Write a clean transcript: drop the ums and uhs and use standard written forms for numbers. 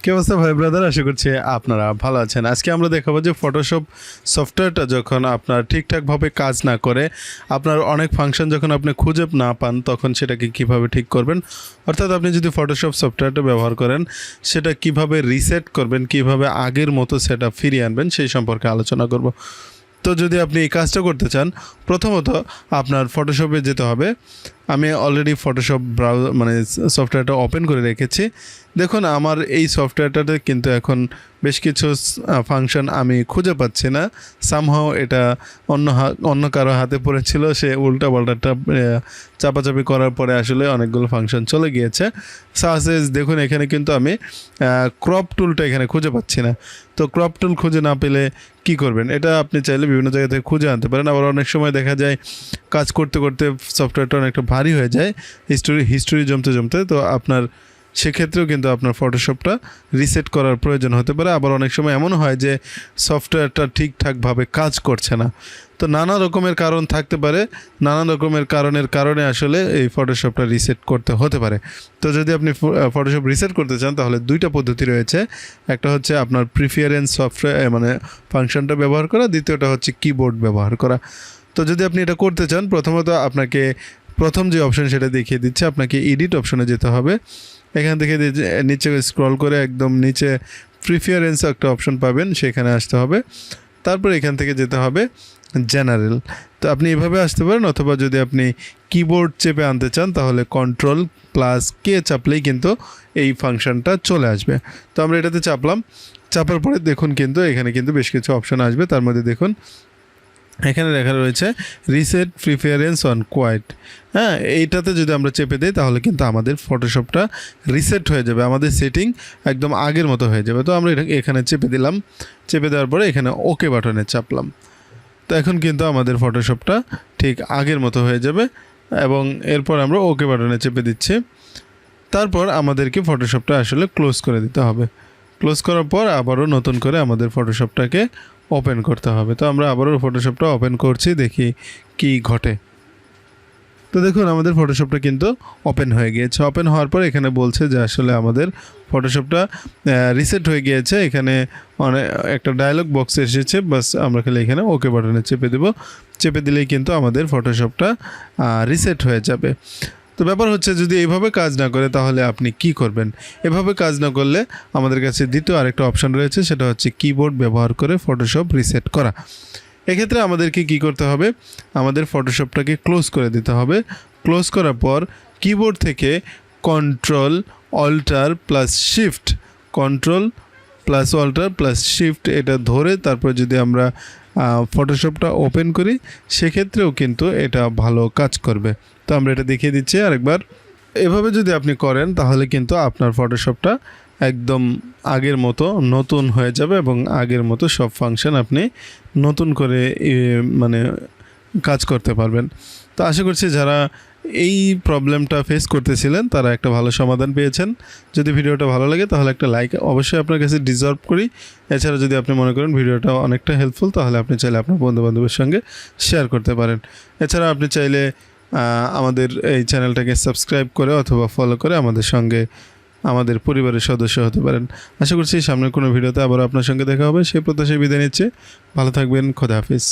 কি অবস্থা ভাই ব্রাদার, আশা করছি আপনারা ভালো আছেন। আজকে আমরা দেখাবো যে ফটোশপ সফটওয়্যারটা যখন আপনার ঠিকঠাকভাবে কাজ না করে, আপনার অনেক ফাংশন যখন আপনি খুঁজে না পান, তখন সেটাকে কিভাবে ঠিক করবেন। অর্থাৎ আপনি যদি ফটোশপ সফটওয়্যারটা ব্যবহার করেন, সেটা কিভাবে রিসেট করবেন, কিভাবে আগের মতো সেটা ফিরিয়ে আনবেন, সেই সম্পর্কে আলোচনা করব। তো যদি আপনি এই কাজটা করতে চান, প্রথমত আপনার ফটোশপে যেতে হবে। আমি অলরেডি ফটোশপ সফটওয়্যারটা ওপেন করে রেখেছি। দেখুন আমার এই সফটওয়্যারটাতে কিন্তু এখন বেশ কিছু ফাংশন আমি খুঁজে পাচ্ছি না। সামহাও এটা অন্য কারো হাতে পড়েছিল, সে উল্টাপাল্টাটা চাপাচাপি করার পরে আসলে অনেকগুলো ফাংশন চলে গিয়েছে। সাসেস দেখুন এখানে কিন্তু আমি ক্রপ টুলটা এখানে খুঁজে পাচ্ছি না। তো ক্রপ টুল খুঁজে না পেলে কি করবেন? এটা আপনি চাইলে বিভিন্ন জায়গা থেকে খুঁজে আনতে পারেন। আবার অনেক সময় দেখা যায় কাজ করতে করতে সফটওয়্যারটা অনেকটা ভারী হয়ে যায়, হিস্টোরি জমতে। তো আপনার সেক্ষেত্রেও কিন্তু আপনার ফটোশপটা রিসেট করার প্রয়োজন হতে পারে। আবার অনেক সময় এমন হয় যে সফটওয়্যারটা ঠিকঠাকভাবে কাজ করছে না। তো নানা রকমের কারণ থাকতে পারে, নানা রকমের কারণে আসলে এই ফটোশপটা রিসেট করতে হতে পারে। তো যদি আপনি ফটোশপ রিসেট করতে চান, তাহলে দুইটা পদ্ধতি রয়েছে। একটা হচ্ছে আপনার প্রিফারেন্স সফটওয়্যার ফাংশনটা ব্যবহার করা, দ্বিতীয়টা হচ্ছে কিবোর্ড ব্যবহার করা। তো যদি আপনি এটা করতে চান, প্রথমত আপনাকে প্রথম যে অপশন সেটা দেখিয়ে দিচ্ছে, আপনাকে এডিট অপশনে যেতে হবে। এখান থেকে নিচে স্ক্রল করে একদম নিচে প্রিফারেন্স একটা অপশন পাবেন, সেখানে আসতে হবে। তারপর এখান থেকে যেতে হবে জেনারেল। তো আপনি এভাবে আসতে পারেন, অথবা যদি আপনি কিবোর্ড চেপে আনতে চান, তাহলে Ctrl+K চাপলেই কিন্তু এই ফাংশনটা চলে আসবে। তো আমরা এটাতে চাপার পরে দেখুন কিন্তু এখানে কিন্তু বেশ কিছু অপশন আসবে। তার মধ্যে দেখুন এখানে লেখা রয়েছে রিসেট প্রিফারেন্স অন কোয়াইট। হ্যাঁ, এইটাতে যদি আমরা চেপে দিই, তাহলে কিন্তু আমাদের ফটোশপটা রিসেট হয়ে যাবে, আমাদের সেটিং একদম আগের মতো হয়ে যাবে। তো আমরা এখানে চেপে দিলাম, চেপে দেওয়ার পরে এখানে ওকে বাটনে চাপলাম। তো এখন কিন্তু আমাদের ফটোশপটা ঠিক আগের মতো হয়ে যাবে, এবং এরপর আমরা ওকে বাটনে চেপে দিচ্ছি। তারপর আমাদেরকে ফটোশপটা আসলে ক্লোজ করে দিতে হবে। ক্লোজ করার পর আবারও নতুন করে আমাদের ফটোশপটাকে ওপেন করতে হবে। তো আমরা আবারও ফটোশপটা ওপেন করছি, দেখি কি ঘটে। তো দেখুন আমাদের ফটোশপটা কিন্তু ওপেন হয়ে গিয়েছে। ওপেন হওয়ার পর এখানে বলছে যে আসলে আমাদের ফটোশপটা রিসেট হয়ে গিয়েছে। এখানে একটা ডায়লগ বক্স এসেছে, বাস আমরা খালি এখানে ওকে বাটনে চেপে দেব। চেপে দিলেই কিন্তু আমাদের ফটোশপটা রিসেট হয়ে যাবে। তো ব্যাপার হচ্ছে, যদি এইভাবে কাজ না করে তাহলে আপনি কি করবেন? এভাবে কাজ না করলে আমাদের কাছে দ্বিতীয় আরেকটা অপশন রয়েছে, সেটা হচ্ছে কিবোর্ড ব্যবহার করে ফটোশপ রিসেট করা। এক্ষেত্রে আমাদেরকে কি করতে হবে? আমাদের ফটোশপটাকে ক্লোজ করে দিতে হবে। ক্লোজ করার পর কিবোর্ড থেকে Ctrl+Alt+Shift এটা ধরে তারপর যদি আমরা ফটোশপটা ওপেন করি, সেক্ষেত্রেও কিন্তু এটা ভালো কাজ করবে। তো আমরা এটা দেখিয়ে দিচ্ছি আরেকবার। এভাবে যদি আপনি করেন, তাহলে কিন্তু আপনার ফটোশপটা একদম আগের মতো নতুন হয়ে যাবে, এবং আগের মতো সব ফাংশন আপনি নতুন করে কাজ করতে পারবেন। তো আশা করছি যারা এই প্রবলেমটা ফেস করতেছিলেন, তারা একটা ভালো সমাধান পেয়েছেন। যদি ভিডিওটা ভালো লাগে, তাহলে একটা লাইক অবশ্যই আপনার কাছে ডিজার্ভ করি। এছাড়া যদি আপনি মনে করেন ভিডিওটা অনেকটা হেল্পফুল, তাহলে আপনি চাইলে আপনার বন্ধুবান্ধবের সঙ্গে শেয়ার করতে পারেন। এছাড়া আপনি চাইলে আমাদের এই চ্যানেলটাকে সাবস্ক্রাইব করে অথবা ফলো করে আমাদের পরিবারের সদস্য হতে পারেন। আশা করছি সামনের কোনো ভিডিওতে আবার আপনার সঙ্গে দেখা হবে, সেই প্রত্যাশায় বিদায় নিচ্ছে। ভালো থাকবেন, খোদা হাফিজ।